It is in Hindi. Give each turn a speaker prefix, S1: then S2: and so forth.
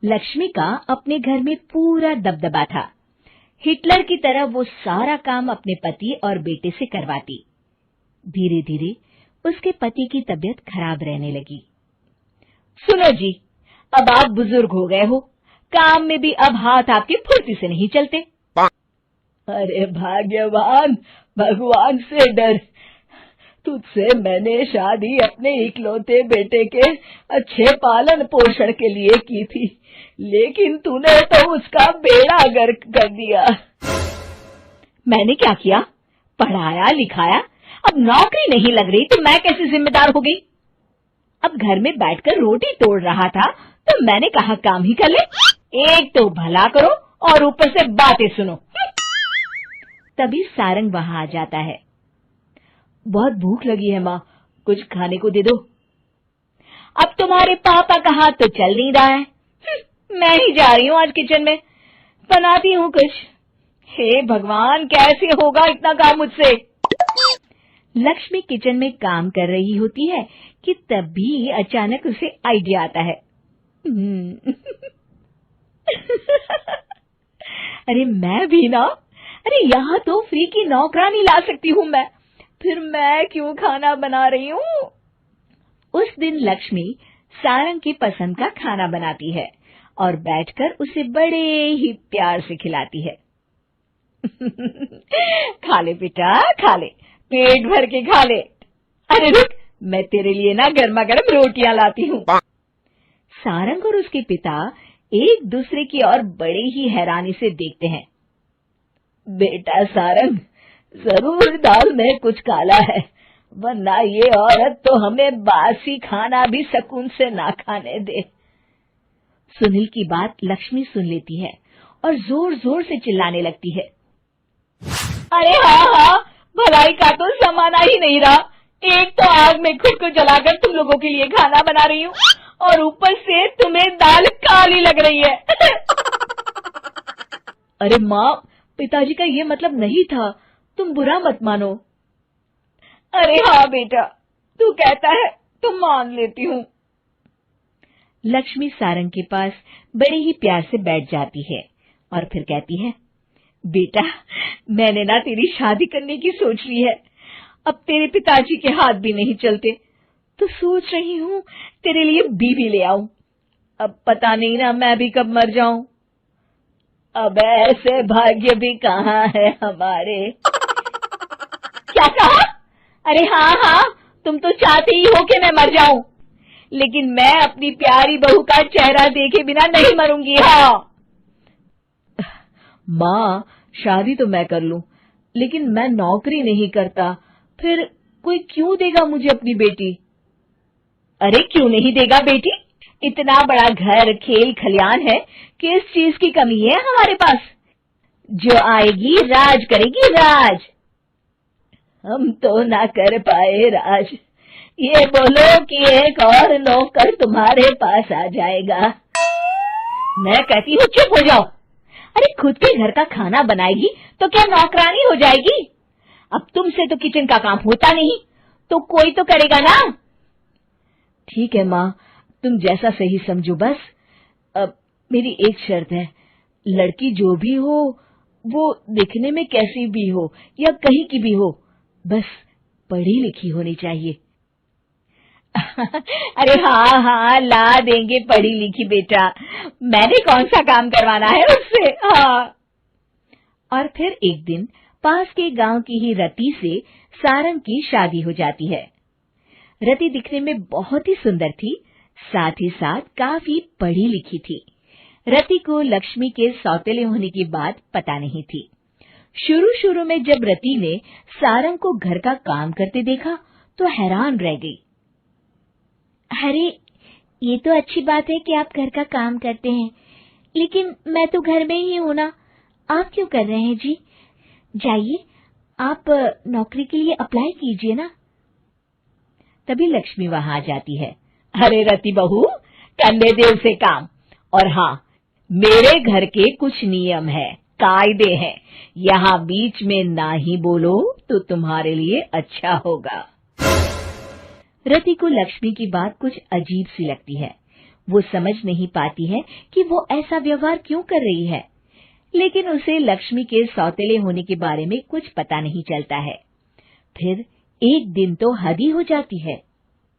S1: लक्ष्मी का अपने घर में पूरा दबदबा था। हिटलर की तरह वो सारा काम अपने पति और बेटे से करवाती। धीरे धीरे उसके पति की तबीयत खराब रहने लगी। सुनो जी, अब आप बुजुर्ग हो गए हो, काम में भी अब हाथ आपके फुर्ती से नहीं चलते। अरे भाग्यवान, भगवान से डर। तुझसे मैंने शादी अपने इकलौते बेटे के अच्छे पालन पोषण के लिए की थी, लेकिन तूने तो उसका बेड़ा गर्क कर दिया। मैंने क्या किया? पढ़ाया लिखाया, अब नौकरी नहीं लग रही तो मैं कैसे जिम्मेदार हो गई? अब घर में बैठकर रोटी तोड़ रहा था तो मैंने कहा काम ही कर ले। एक तो भला करो और ऊपर से बातें सुनो। तभी सारंग वहां आ जाता है। बहुत भूख लगी है माँ, कुछ खाने को दे दो। अब तुम्हारे पापा का हाथ तो चल नहीं रहा है। मैं ही जा रही हूँ आज किचन में, बनाती हूँ कुछ। हे भगवान, कैसे होगा इतना काम मुझसे? लक्ष्मी किचन में काम कर रही होती है कि तभी अचानक उसे आइडिया आता है। अरे मैं भी ना, अरे यहाँ तो फ्री की नौकरानी ला सकती हूँ मैं, फिर मैं क्यों खाना बना रही हूँ? उस दिन लक्ष्मी सारंग की पसंद का खाना बनाती है और बैठकर उसे बड़े ही प्यार से खिलाती है। खा ले बेटा, खा ले, पेट भर के खा ले। अरे रुक, मैं तेरे लिए ना गर्मा गर्म रोटियां लाती हूँ। सारंग और उसके पिता एक दूसरे की ओर बड़े ही हैरानी से देखते हैं। बेटा सारंग, जरूर दाल में कुछ काला है, वरना ये औरत तो हमें बासी खाना भी सुकून से ना खाने दे। सुनील की बात लक्ष्मी सुन लेती है और जोर जोर से चिल्लाने लगती है। अरे हाँ, भलाई का तो जमाना ही नहीं रहा। एक तो आग में खुद को जलाकर तुम लोगों के लिए खाना बना रही हूँ और ऊपर से तुम्हें दाल काली लग रही है। अरे माँ, पिताजी का ये मतलब नहीं था, तुम बुरा मत मानो। अरे हाँ बेटा, तू कहता है तो मान लेती हूँ। लक्ष्मी सारंग के पास बड़े ही प्यार से बैठ जाती है और फिर कहती है, बेटा मैंने ना तेरी शादी करने की सोच ली है। अब तेरे पिताजी के हाथ भी नहीं चलते तो सोच रही हूँ तेरे लिए बीवी ले आऊं। अब पता नहीं ना मैं भी कब मर जाऊं। अब ऐसे भाग्य भी कहाँ है हमारे। क्या कहा? अरे हाँ, तुम तो चाहते ही हो कि मैं मर जाऊं, लेकिन मैं अपनी प्यारी बहू का चेहरा देखे बिना नहीं मरूंगी। हाँ माँ, शादी तो मैं कर लूं, लेकिन मैं नौकरी नहीं करता, फिर कोई क्यों देगा मुझे अपनी बेटी? अरे क्यों नहीं देगा बेटी? इतना बड़ा घर, खेल खलियान है, किस चीज की कमी है हमारे पास? जो आएगी राज करेगी, राज। हम तो ना कर पाए राज, ये बोलो कि एक और नौकर तुम्हारे पास आ जाएगा। मैं कहती हूँ चुप हो जाओ। अरे खुद के घर का खाना बनाएगी तो क्या नौकरानी हो जाएगी? अब तुमसे तो किचन का काम होता नहीं, तो कोई तो करेगा ना। ठीक है माँ, तुम जैसा सही समझो बस। अब मेरी एक शर्त है, लड़की जो भी हो वो दिखने में कैसी भी हो या कहीं की भी हो, बस पढ़ी लिखी होनी चाहिए। अरे हाँ, ला देंगे पढ़ी लिखी बेटा, मैंने कौन सा काम करवाना है उससे। हाँ। और फिर एक दिन पास के गांव की ही रति से सारंग की शादी हो जाती है। रति दिखने में बहुत ही सुंदर थी, साथ ही साथ काफी पढ़ी लिखी थी। रति को लक्ष्मी के सौतेले होने की बात पता नहीं थी। शुरू में जब रति ने सारंग को घर का काम करते देखा तो हैरान रह गई। अरे ये तो अच्छी बात है कि आप घर का काम करते हैं, लेकिन मैं तो घर में ही हूं ना, आप क्यों कर रहे हैं जी? जाइए आप नौकरी के लिए अप्लाई कीजिए ना। तभी लक्ष्मी वहां आ जाती है। अरे रति बहू, करने दे उसे काम। और हाँ, मेरे घर के कुछ नियम है, कायदे हैं, यहाँ बीच में ना ही बोलो तो तुम्हारे लिए अच्छा होगा। रति को लक्ष्मी की बात कुछ अजीब सी लगती है। वो समझ नहीं पाती है कि वो ऐसा व्यवहार क्यों कर रही है, लेकिन उसे लक्ष्मी के सौतेले होने के बारे में कुछ पता नहीं चलता है। फिर एक दिन तो हद ही हो जाती है।